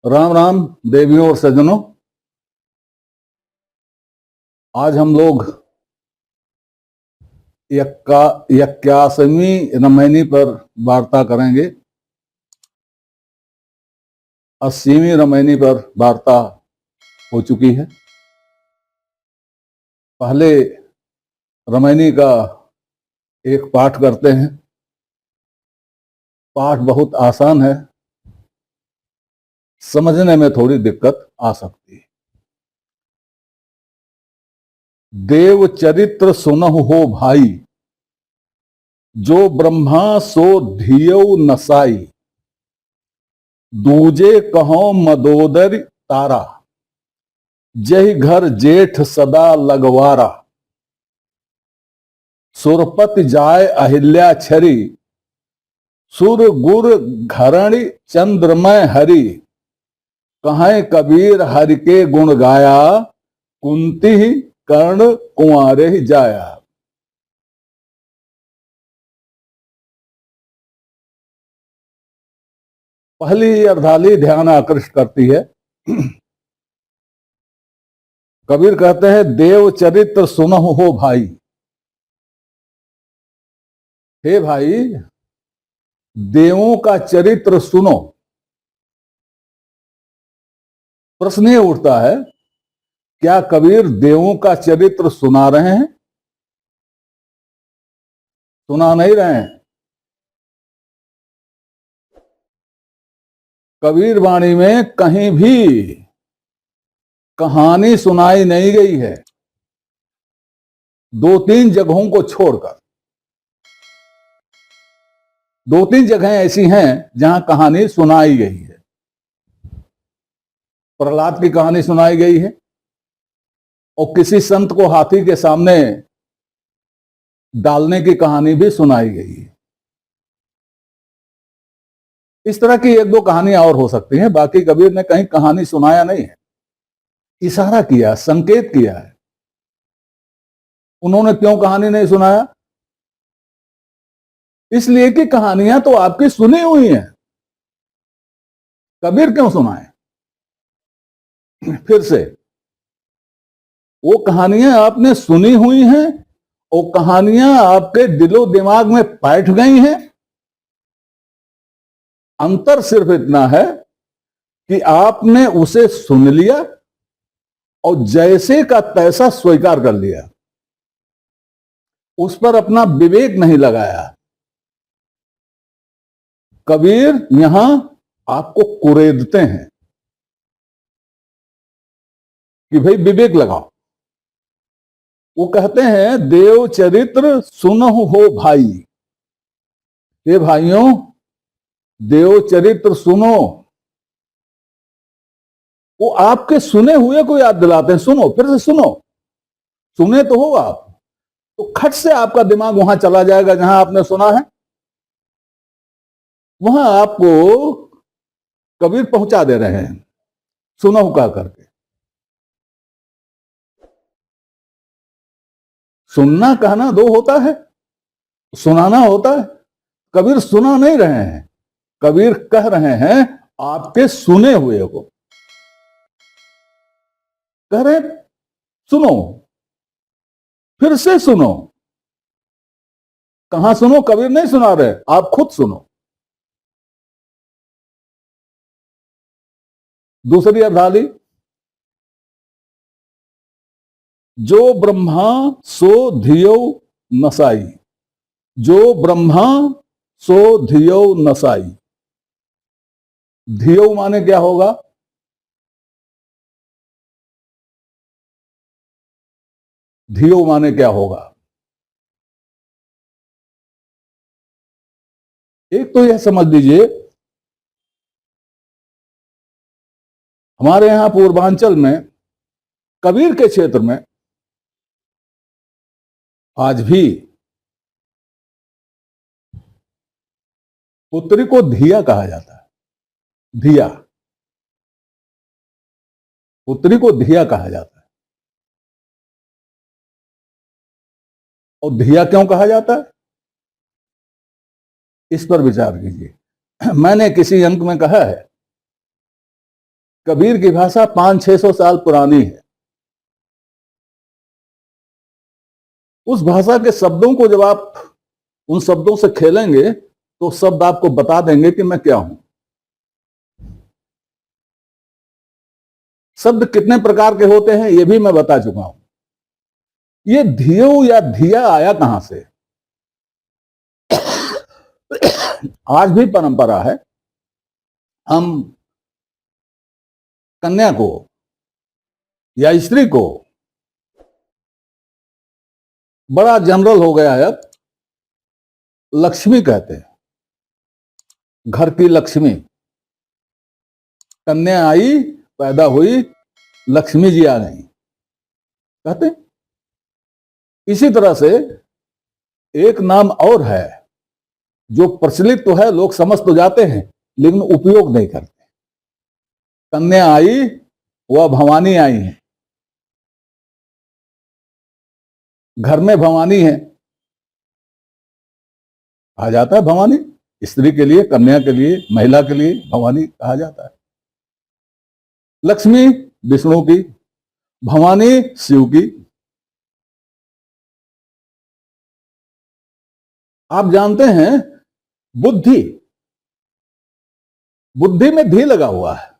राम राम देवियों और सज्जनों। आज हम लोग 81वीं रामायणी पर वार्ता करेंगे। 80वीं रामायणी पर वार्ता हो चुकी है। पहले रामायणी का एक पाठ करते हैं। पाठ बहुत आसान है, समझने में थोड़ी दिक्कत आ सकती है। देव चरित्र सुनहु हो भाई, जो ब्रह्मा सो धियौ नसाई। दूजे कहो मदोदर तारा, जहि घर जेठ सदा लगवारा। सुरपत जाय अहिल्या छरी, सुर गुर घरणि चंद्रमय हरि। कहें कबीर हरि के गुण गाया, कुंती कर्ण कुंवारे ही जाया। पहली अर्धाली ध्यान आकृष्ट करती है। कबीर कहते हैं, देव चरित्र सुनहु हो भाई। हे भाई, देवों का चरित्र सुनो। प्रश्न ये उठता है, क्या कबीर देवों का चरित्र सुना रहे हैं? सुना नहीं रहे हैं। कबीर वाणी में कहीं भी कहानी सुनाई नहीं गई है, दो तीन जगहों को छोड़कर। दो तीन जगहें ऐसी हैं जहां कहानी सुनाई गई है। प्रहलाद की कहानी सुनाई गई है, और किसी संत को हाथी के सामने डालने की कहानी भी सुनाई गई है। इस तरह की एक दो कहानियां और हो सकती हैं। बाकी कबीर ने कहीं कहानी सुनाया नहीं है, इशारा किया, संकेत किया है। उन्होंने क्यों कहानी नहीं सुनाया? इसलिए कि कहानियां तो आपकी सुनी हुई हैं। कबीर क्यों सुनाए? फिर से, वो कहानियां आपने सुनी हुई हैं, वो कहानियां आपके दिलो दिमाग में बैठ गई हैं। अंतर सिर्फ इतना है कि आपने उसे सुन लिया और जैसे का तैसा स्वीकार कर लिया, उस पर अपना विवेक नहीं लगाया। कबीर यहां आपको कुरेदते हैं कि भाई विवेक लगाओ। वो कहते हैं, देव चरित्र सुनहु हो भाई। ये भाइयों, देव चरित्र सुनो। वो आपके सुने हुए को याद दिलाते हैं। सुनो, फिर से सुनो। सुने तो हो आप, तो खट से आपका दिमाग वहां चला जाएगा जहां आपने सुना है। वहां आपको कबीर पहुंचा दे रहे हैं, सुनो कह करके। सुनना कहना दो होता है, सुनाना होता है। कबीर सुना नहीं रहे हैं, कबीर कह रहे हैं आपके सुने हुए को। कह रहे सुनो, फिर से सुनो। कहां सुनो? कबीर नहीं सुना रहे, आप खुद सुनो। दूसरी अर्धाली, जो ब्रह्मा सो धियो नसाई। जो ब्रह्मा सो धियो नसाई। धियो माने क्या होगा? धियो माने क्या होगा? एक तो यह समझ लीजिए, हमारे यहां पूर्वांचल में, कबीर के क्षेत्र में आज भी पुत्री को धिया कहा जाता है। धिया, पुत्री को धिया कहा जाता है। और धिया क्यों कहा जाता है, इस पर विचार कीजिए। मैंने किसी अंक में कहा है कबीर की भाषा 500-600 साल पुरानी है। उस भाषा के शब्दों को जब आप उन शब्दों से खेलेंगे तो शब्द आपको बता देंगे कि मैं क्या हूं। शब्द कितने प्रकार के होते हैं यह भी मैं बता चुका हूं। ये धियो या धिया आया कहां से? आज भी परंपरा है, हम कन्या को या स्त्री को, बड़ा जनरल हो गया है अब, लक्ष्मी कहते हैं। घर की लक्ष्मी, कन्या आई, पैदा हुई, लक्ष्मी जी आ गई कहते हैं। इसी तरह से एक नाम और है जो प्रचलित तो है, लोग समझ तो जाते हैं लेकिन उपयोग नहीं करते। कन्या आई, वह भवानी आई है। घर में भवानी है, कहा जाता है भवानी। स्त्री के लिए, कन्या के लिए, महिला के लिए भवानी कहा जाता है। लक्ष्मी विष्णु की, भवानी शिव की। आप जानते हैं बुद्धि, बुद्धि में धी लगा हुआ है।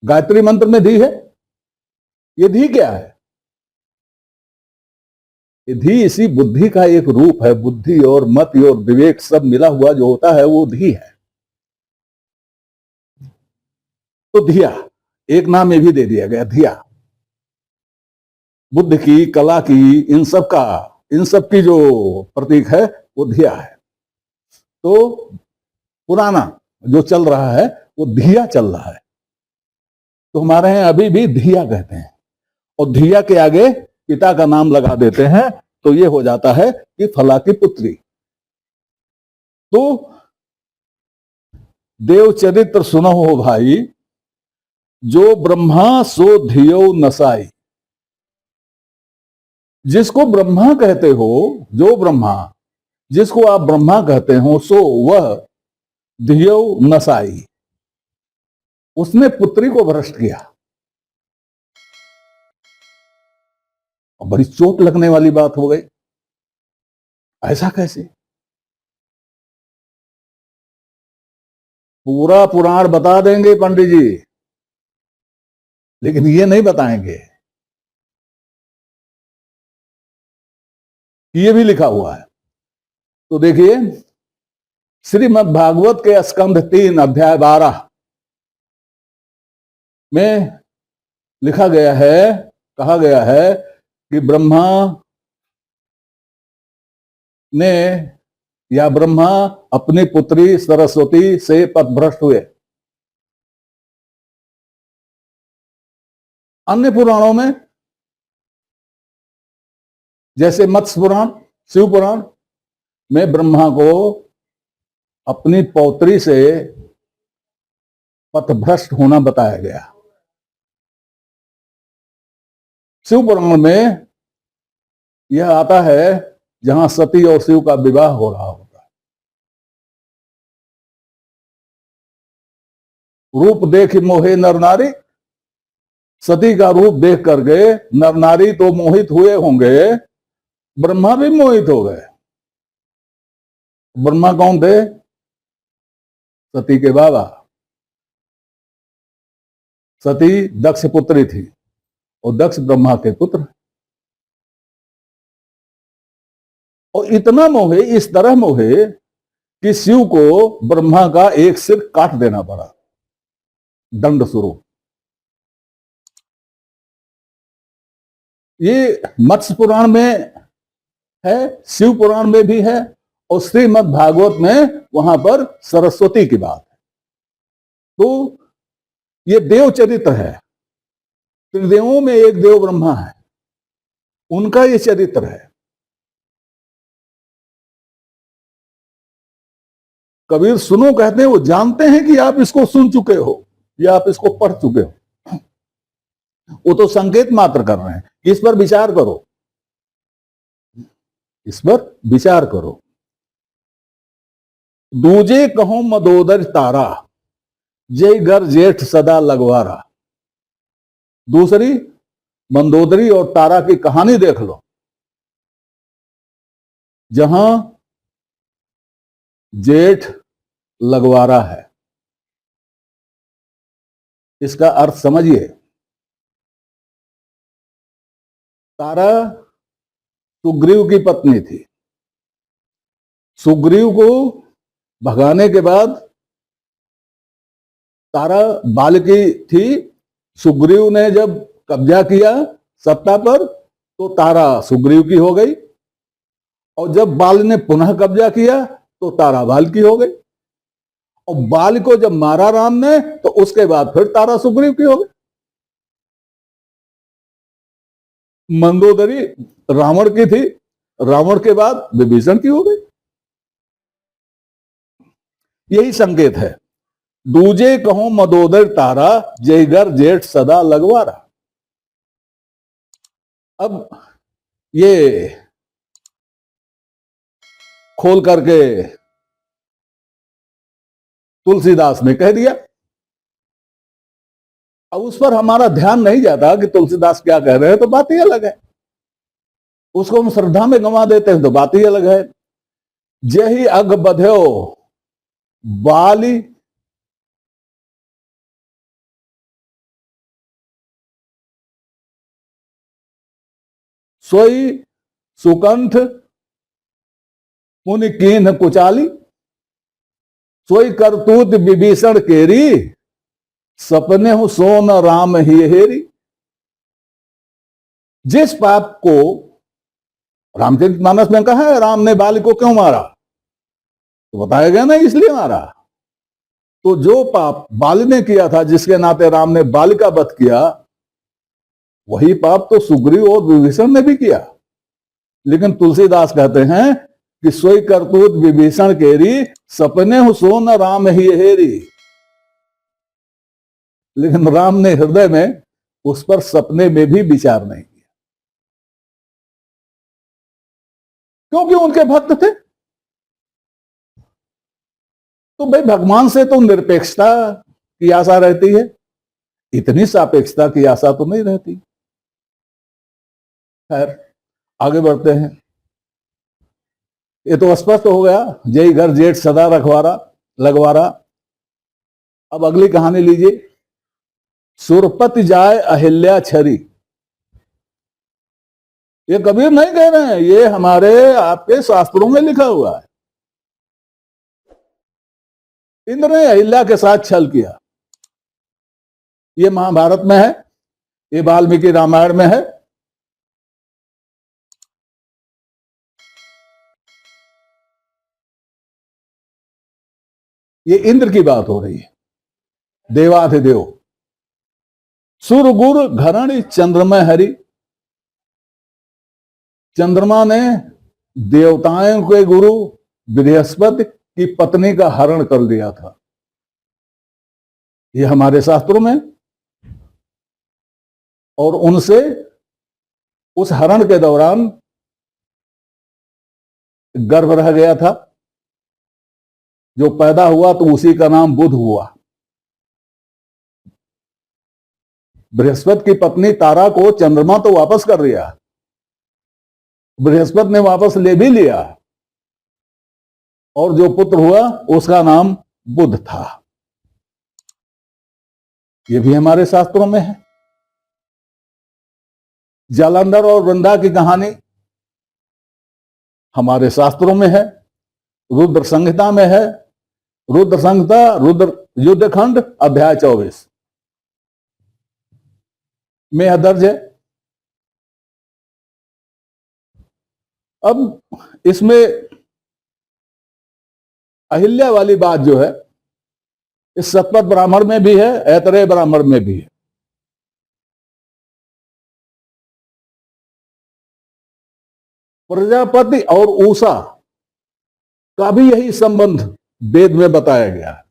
गायत्री मंत्र में धी है। ये धी क्या है? ये धी इसी बुद्धि का एक रूप है। बुद्धि और मत और विवेक सब मिला हुआ जो होता है वो धी है। तो धिया एक नाम ये भी दे दिया गया, धिया। बुद्ध की, कला की, इन सब की जो प्रतीक है वो धिया है। तो पुराना जो चल रहा है वो धिया चल रहा है। तो हमारे यहाँ अभी भी धिया कहते हैं, और धिया के आगे पिता का नाम लगा देते हैं तो ये हो जाता है कि फला की पुत्री। तो देव चरित्र सुनो हो भाई, जो ब्रह्मा सो धियो नसाई। जिसको ब्रह्मा कहते हो, जो ब्रह्मा, जिसको आप ब्रह्मा कहते हो, सो वह धियो नसाई, उसने पुत्री को भ्रष्ट किया। और बड़ी चोट लगने वाली बात हो गई। ऐसा कैसे? पूरा पुराण बता देंगे पंडित जी, लेकिन ये नहीं बताएंगे। ये भी लिखा हुआ है। तो देखिए, श्रीमद् भागवत के स्कंध 3 अध्याय 12 में लिखा गया है, कहा गया है कि ब्रह्मा ने या ब्रह्मा अपनी पुत्री सरस्वती से पथभ्रष्ट हुए। अन्य पुराणों में जैसे मत्स्य पुराण, शिव पुराण में ब्रह्मा को अपनी पौत्री से पथभ्रष्ट होना बताया गया। शिव पुराण में यह आता है जहां सती और शिव का विवाह हो रहा होता है। रूप देख मोहे नर नारी, सती का रूप देख करके नर नारी तो मोहित हुए होंगे, ब्रह्मा भी मोहित हो गए। ब्रह्मा कौन थे? सती के बाबा। सती दक्ष पुत्री थी और दक्ष ब्रह्मा के पुत्र। और इतना मोहे, इस तरह मोहे कि शिव को ब्रह्मा का एक सिर काट देना पड़ा दंड स्वरूप। ये मत्स्य पुराण में है, शिव पुराण में भी है, और श्रीमद् भागवत में वहां पर सरस्वती की बात है। तो ये देव चरित्र है। त्रिदेवों में एक देव ब्रह्मा है, उनका ये चरित्र है। कबीर सुनो कहते हैं, वो जानते हैं कि आप इसको सुन चुके हो या आप इसको पढ़ चुके हो। वो तो संकेत मात्र कर रहे हैं। इस पर विचार करो, इस पर विचार करो। दूजे कहो मदोदर तारा, जय घर जेठ सदा लगवारा। दूसरी मंदोदरी और तारा की कहानी देख लो, जहां जेठ लगवारा है। इसका अर्थ समझिए। तारा सुग्रीव की पत्नी थी। सुग्रीव को भगाने के बाद तारा बालिकी थी। सुग्रीव ने जब कब्जा किया सत्ता पर तो तारा सुग्रीव की हो गई, और जब बाल ने पुनः कब्जा किया तो तारा बाल की हो गई, और बाल को जब मारा राम ने तो उसके बाद फिर तारा सुग्रीव की हो गई। मंदोदरी रावण की थी, रावण के बाद विभीषण की हो गई। यही संकेत है। दूजे कहो मदोदर तारा, जय घर जेठ सदा लगवारा। अब ये खोल करके तुलसीदास ने कह दिया। अब उस पर हमारा ध्यान नहीं जाता कि तुलसीदास क्या कह रहे हैं, तो बात ही अलग है। उसको हम श्रद्धा में गंवा देते हैं तो बात ही अलग है। जय ही अग बध्यो बाली, सोई सुकंठ मुनि कीन कुचाली। सोई करतूत विभीषण केरी, सपने हो सोन राम ही हेरी। जिस पाप को रामचरितमानस में कहा है राम ने बाली को क्यों मारा, तो बताया गया ना इसलिए मारा। तो जो पाप बाली ने किया था, जिसके नाते राम ने बाली का वध किया, वही पाप तो सुग्रीव और विभीषण ने भी किया। लेकिन तुलसीदास कहते हैं कि सोई करतूत विभीषण केरी, सपने हो सोन राम ही हेरी। लेकिन राम ने हृदय में उस पर सपने में भी विचार नहीं किया, क्योंकि उनके भक्त थे। तो भाई भगवान से तो निरपेक्षता की आशा रहती है, इतनी सापेक्षता की आशा तो नहीं रहती। खैर आगे बढ़ते हैं। ये तो स्पष्ट हो गया, जय घर जेठ सदा रखवारा लगवारा। अब अगली कहानी लीजिए। सुरपति जाय अहिल्या छरी। ये कबीर नहीं कह रहे हैं, ये हमारे आपके शास्त्रों में लिखा हुआ है। इंद्र ने अहिल्या के साथ छल किया। ये महाभारत में है, ये वाल्मीकि रामायण में है। ये इंद्र की बात हो रही है। देवाधिदेव सुर गुरु घरण चंद्रमय हरि। चंद्रमा ने देवताओं के गुरु बृहस्पति की पत्नी का हरण कर लिया था। ये हमारे शास्त्रों में। और उनसे उस हरण के दौरान गर्भ रह गया था, जो पैदा हुआ तो उसी का नाम बुध हुआ। बृहस्पति की पत्नी तारा को चंद्रमा तो वापस कर लिया, बृहस्पति ने वापस ले भी लिया, और जो पुत्र हुआ उसका नाम बुध था। यह भी हमारे शास्त्रों में है। जालंधर और वृंदा की कहानी हमारे शास्त्रों में है, रुद्र संहिता में है। रुद्र संहिता रुद्र युद्धखंड अध्याय 24 में यह दर्ज है। अब इसमें अहिल्या वाली बात जो है, इस सतपथ ब्राह्मण में भी है, ऐतरेय ब्राह्मण में भी है। प्रजापति और ऊषा का भी यही संबंध वेद में बताया गया है।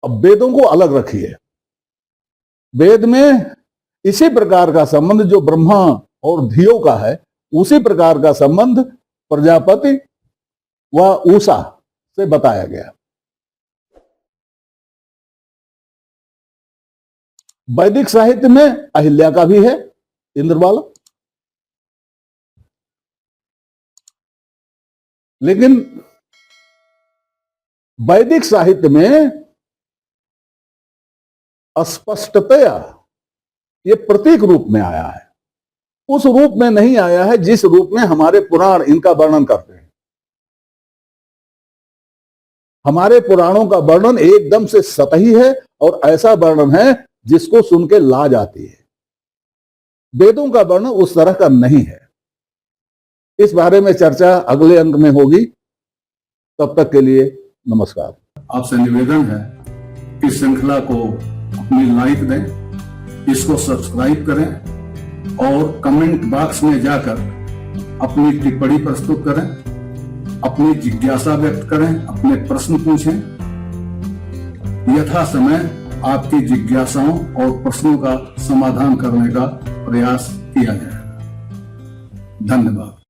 अब वेदों को अलग रखिए। वेद में इसी प्रकार का संबंध जो ब्रह्मा और धियो का है, उसी प्रकार का संबंध प्रजापति व ऊषा से बताया गया। वैदिक साहित्य में अहिल्या का भी है, इंद्रबाला। लेकिन वैदिक साहित्य में स्पष्टतया ये प्रतीक रूप में आया है, उस रूप में नहीं आया है जिस रूप में हमारे पुराण इनका वर्णन करते हैं। हमारे पुराणों का वर्णन एकदम से सतही है और ऐसा वर्णन है जिसको सुन के लाज आती है। वेदों का वर्णन उस तरह का नहीं है। इस बारे में चर्चा अगले अंक में होगी। तब तक के लिए नमस्कार। आपसे निवेदन है कि श्रृंखला को अपनी लाइक दें, इसको सब्सक्राइब करें और कमेंट बॉक्स में जाकर अपनी टिप्पणी प्रस्तुत करें, अपनी जिज्ञासा व्यक्त करें, अपने प्रश्न पूछें। यथा समय आपकी जिज्ञासाओं और प्रश्नों का समाधान करने का प्रयास किया जाएगा। धन्यवाद।